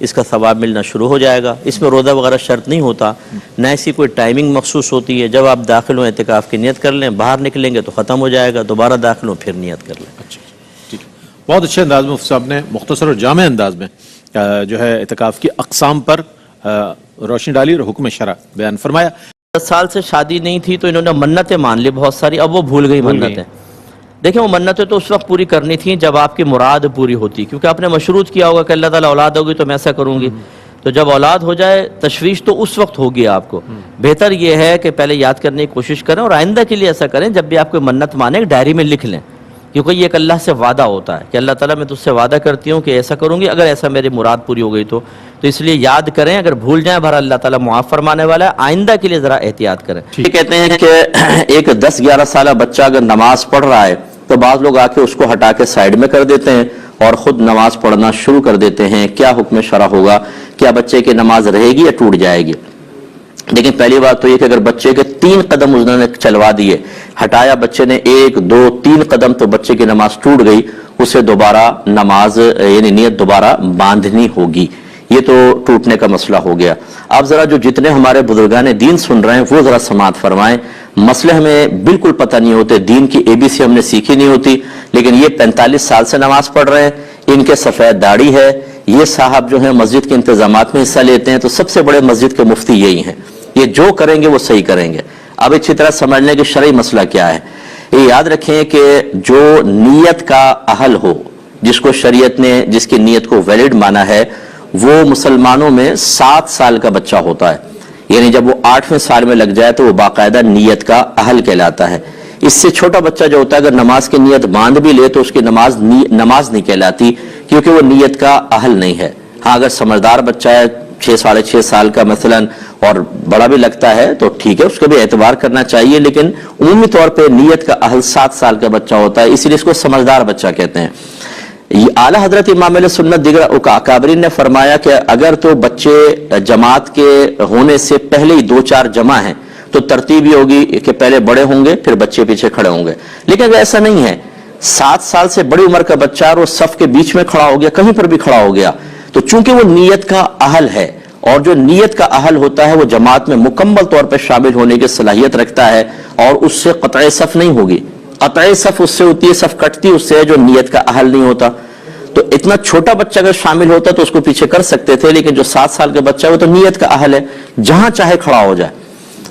اس کا ثواب ملنا شروع ہو جائے گا. اس میں روزہ وغیرہ شرط نہیں ہوتا، نہ ایسی کوئی ٹائمنگ مخصوص ہوتی ہے. جب آپ داخل ہوں اعتکاف کی نیت کر لیں، باہر نکلیں گے تو ختم ہو جائے گا، دوبارہ داخل ہوں پھر نیت کر لیں. اچھا ٹھیک ہے. بہت اچھے انداز میں مفتی صاحب نے مختصر اور جامع انداز میں جو ہے اعتکاف کی اقسام پر روشنی ڈالی اور حکم شرع بیان فرمایا. 10 سال سے شادی نہیں تھی تو انہوں نے منتیں مان لی بہت ساری، اب وہ بھول گئی منتیں. دیکھیں وہ منتیں تو اس وقت پوری کرنی تھیں جب آپ کی مراد پوری ہوتی، کیونکہ آپ نے مشروط کیا ہوگا کہ اللہ تعالیٰ اولاد ہوگی تو میں ایسا کروں گی. تو جب اولاد ہو جائے تشویش تو اس وقت ہوگی آپ کو. بہتر یہ ہے کہ پہلے یاد کرنے کی کوشش کریں اور آئندہ کے لیے ایسا کریں، جب بھی آپ کوئی منت مانیں ایک ڈائری میں لکھ لیں، کیونکہ یہ ایک اللہ سے وعدہ ہوتا ہے کہ اللہ تعالیٰ میں تجھ سے وعدہ کرتی ہوں کہ ایسا کروں گی اگر ایسا میری مراد پوری ہو گئی تو اس لیے یاد کریں. اگر بھول جائیں بہرحال اللہ تعالیٰ معاف فرمانے والا ہے، آئندہ کے لیے ذرا احتیاط کریں. یہ کہتے ہیں کہ ایک 10-11 سالہ بچہ اگر نماز پڑھ رہا ہے تو بعض لوگ آ کے اس کو ہٹا کے سائیڈ میں کر دیتے ہیں اور خود نماز پڑھنا شروع کر دیتے ہیں. کیا حکم شرع ہوگا؟ کیا بچے کی نماز رہے گی یا ٹوٹ جائے گی؟ لیکن پہلی بات تو یہ کہ اگر بچے کے 3 قدم انہوں نے چلوا دیے، ہٹایا بچے نے 1 2 3 قدم، تو بچے کی نماز ٹوٹ گئی، اسے دوبارہ نماز یعنی نیت دوبارہ باندھنی ہوگی. یہ تو ٹوٹنے کا مسئلہ ہو گیا. آپ ذرا جو جتنے ہمارے بزرگان دین سن رہے ہیں وہ ذرا سماعت فرمائیں. مسئلے ہمیں بالکل پتہ نہیں ہوتے، دین کی ABC ہم نے سیکھی نہیں ہوتی، لیکن یہ 45 سال سے نماز پڑھ رہے ہیں، ان کے سفید داڑھی ہے، یہ صاحب جو ہیں مسجد کے انتظامات میں حصہ لیتے ہیں، تو سب سے بڑے مسجد کے مفتی یہی ہیں. یہ جو کریں گے وہ صحیح کریں گے. اب اچھی طرح سمجھ لیں کہ شرعی مسئلہ کیا ہے. یہ یاد رکھیں کہ جو نیت کا اہل ہو، جس کو شریعت نے جس کی نیت کو ویلڈ مانا ہے، وہ مسلمانوں میں 7 سال کا بچہ ہوتا ہے. یعنی جب وہ 8ویں سال میں لگ جائے تو وہ باقاعدہ نیت کا اہل کہلاتا ہے. اس سے چھوٹا بچہ جو ہوتا ہے اگر نماز کی نیت باندھ بھی لے تو اس کی نماز نہیں کہلاتی، کیونکہ وہ نیت کا اہل نہیں ہے. ہاں اگر سمجھدار بچہ ہے 6-6.5 سال کا مثلا اور بڑا بھی لگتا ہے تو ٹھیک ہے، اس کا بھی اعتبار کرنا چاہیے، لیکن عمومی طور پہ نیت کا اہل 7 سال کا بچہ ہوتا ہے، اسی لیے اس کو سمجھدار بچہ کہتے ہیں. اعلیٰ حضرت امام علیہ سنت دیگر اکابرین نے فرمایا کہ اگر تو بچے جماعت کے ہونے سے پہلے ہی 2-4 جمع ہیں تو ترتیب یہ ہوگی کہ پہلے بڑے ہوں گے پھر بچے پیچھے کھڑے ہوں گے. لیکن اگر ایسا نہیں ہے، 7 سال سے بڑی عمر کا بچہ اور وہ صف کے بیچ میں کھڑا ہو گیا، کہیں پر بھی کھڑا ہو گیا، تو چونکہ وہ نیت کا اہل ہے، اور جو نیت کا اہل ہوتا ہے وہ جماعت میں مکمل طور پر شامل ہونے کی صلاحیت رکھتا ہے، اور اس سے قطع صف نہیں ہوگی. قطع صف اس سے ہوتی ہے، صف کٹتی اس سے جو نیت کا اہل نہیں ہوتا. تو اتنا چھوٹا بچہ اگر شامل ہوتا تو اس کو پیچھے کر سکتے تھے، لیکن جو 7 سال کا بچہ ہے وہ تو نیت کا اہل ہے، جہاں چاہے کھڑا ہو جائے.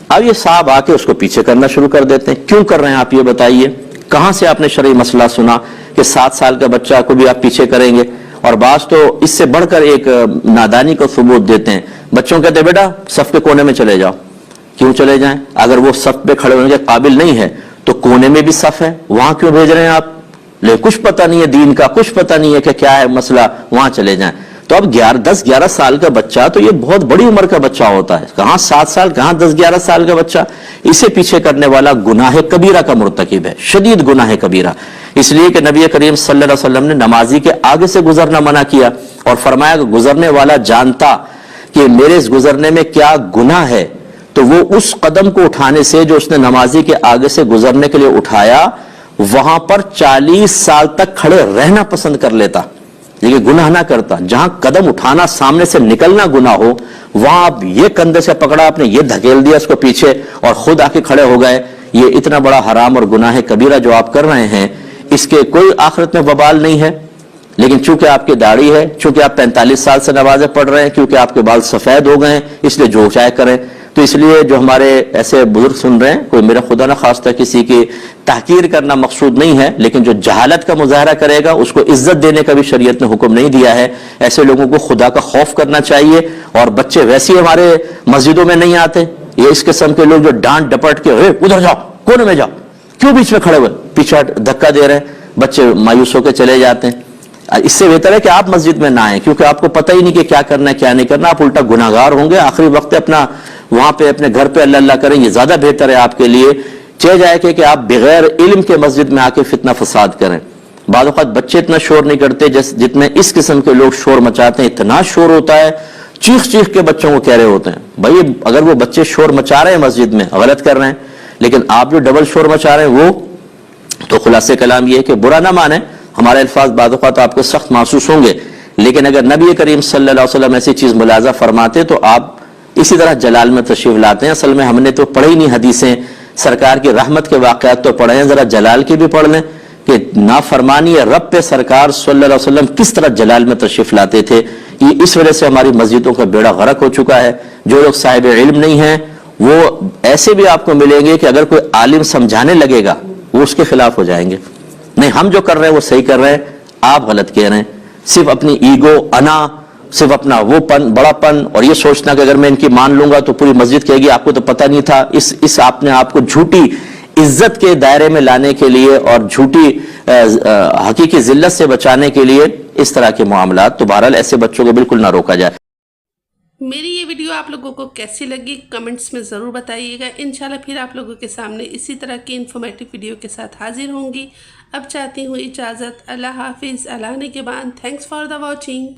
اب یہ صاحب آ کے اس کو پیچھے کرنا شروع کر دیتے ہیں. کیوں کر رہے ہیں آپ یہ بتائیے؟ کہاں سے آپ نے شرعی مسئلہ سنا کہ 7 سال کا بچہ کو بھی آپ پیچھے کریں گے؟ اور بعض تو اس سے بڑھ کر ایک نادانی کا ثبوت دیتے ہیں. بچوں کہتے ہیں بیٹا صف کے کونے میں چلے جاؤ. کیوں چلے جائیں؟ اگر وہ صف پہ کھڑے ہونے کے قابل نہیں ہے تو کونے میں بھی صف ہے، وہاں کیوں بھیج رہے ہیں آپ؟ لیکن کچھ پتہ نہیں ہے دین کا، کچھ پتہ نہیں ہے کہ کیا ہے مسئلہ، وہاں چلے جائیں. تو اب 10-11 سال کا بچہ تو یہ بہت بڑی عمر کا بچہ ہوتا ہے، کہاں 7 سال کہاں 10-11 سال کا بچہ. اسے پیچھے کرنے والا گناہ کبیرہ کا مرتکب ہے، شدید گناہ کبیرہ. اس لیے کہ نبی کریم صلی اللہ علیہ وسلم نے نمازی کے آگے سے گزرنا منع کیا اور فرمایا کہ گزرنے والا جانتا کہ میرے اس گزرنے میں کیا گناہ ہے تو وہ اس قدم کو اٹھانے سے جو اس نے نمازی کے آگے سے گزرنے کے لیے اٹھایا وہاں پر 40 سال تک کھڑے رہنا پسند کر لیتا، لیکن گناہ نہ کرتا. جہاں قدم اٹھانا سامنے سے نکلنا گناہ ہو وہاں آپ یہ کندھے سے پکڑا، آپ نے یہ دھکیل دیا اس کو پیچھے اور خود آ کے کھڑے ہو گئے. یہ اتنا بڑا حرام اور گناہ کبیرہ جو آپ کر رہے ہیں اس کے کوئی آخرت میں وبال نہیں ہے. لیکن چونکہ آپ کی داڑھی ہے، چونکہ آپ 45 سال سے نمازیں پڑھ رہے ہیں، کیونکہ آپ کے بال سفید ہو گئے ہیں، اس لیے جو چاہے کریں. تو اس لیے جو ہمارے ایسے بزرگ سن رہے ہیں، کوئی میرا خدا نہ خواستہ کسی کی تحقیر کرنا مقصود نہیں ہے، لیکن جو جہالت کا مظاہرہ کرے گا اس کو عزت دینے کا بھی شریعت نے حکم نہیں دیا ہے. ایسے لوگوں کو خدا کا خوف کرنا چاہیے. اور بچے ویسے ہی ہمارے مسجدوں میں نہیں آتے، یہ اس قسم کے لوگ جو ڈانٹ ڈپٹ کے ادھر جاؤ کونے میں جاؤ، کیوں بیچ میں کھڑے ہوئے، پیچھے دھکا دے رہے ہیں، بچے مایوس ہو کے چلے جاتے ہیں. اس سے بہتر ہے کہ آپ مسجد میں نہ آئیں، کیونکہ آپ کو پتہ ہی نہیں کہ کیا کرنا ہے کیا نہیں کرنا، آپ الٹا گناہگار ہوں گے. آخری وقت اپنا وہاں پہ اپنے گھر پہ اللہ اللہ کریں، یہ زیادہ بہتر ہے آپ کے لیے. چاہے جائے کہ آپ بغیر علم کے مسجد میں آ کے فتنہ فساد کریں. بعض اوقات بچے اتنا شور نہیں کرتے جتنے اس قسم کے لوگ شور مچاتے ہیں. اتنا شور ہوتا ہے، چیخ چیخ کے بچوں کو کہہ رہے ہوتے ہیں. بھائی اگر وہ بچے شور مچا رہے ہیں مسجد میں غلط کر رہے ہیں، لیکن آپ جو ڈبل شور مچا رہے ہیں وہ تو خلاصے کلام یہ ہے کہ برا نہ مانیں. ہمارے الفاظ بعض اوقات آپ کو سخت محسوس ہوں گے، لیکن اگر نبی کریم صلی اللہ علیہ وسلم ایسی چیز ملاحظہ فرماتے تو آپ اسی طرح جلال میں تشریف لاتے ہیں۔ اصل میں ہم نے تو پڑھی نہیں حدیثیں، سرکار کی رحمت کے واقعات تو پڑھے ہیں، ذرا جلال کی بھی پڑھ لیں کہ نافرمانی رب پہ سرکار صلی اللہ علیہ وسلم کس طرح جلال میں تشریف لاتے تھے۔ یہ اس وجہ سے ہماری مسجدوں کا بیڑا غرق ہو چکا ہے۔ جو لوگ صاحب علم نہیں ہیں وہ ایسے بھی آپ کو ملیں گے کہ اگر کوئی عالم سمجھانے لگے گا وہ اس کے خلاف ہو جائیں گے، نہیں ہم جو کر رہے ہیں وہ صحیح کر رہے ہیں، آپ غلط کہہ رہے ہیں۔ صرف اپنی ایگو، انا، صرف اپنا وہ پن، بڑا پن، اور یہ سوچنا کہ اگر میں ان کی مان لوں گا تو پوری مسجد کہے گی آپ کو تو پتہ نہیں تھا، اس آپ نے آپ کو جھوٹی عزت کے دائرے میں لانے کے لیے اور جھوٹی حقیقی ذلت سے بچانے کے لیے اس طرح کے معاملات، تو بہرحال ایسے بچوں کو بالکل نہ روکا جائے۔ میری یہ ویڈیو آپ لوگوں کو کیسی لگی کمنٹس میں ضرور بتائیے گا۔ انشاءاللہ پھر آپ لوگوں کے سامنے اسی طرح کی انفارمیٹیو ویڈیو کے ساتھ حاضر ہوں گی۔ اب چاہتی ہوں اجازت، اللہ حافظ، اللہ نگہبان، تھینکس فار دا واچنگ۔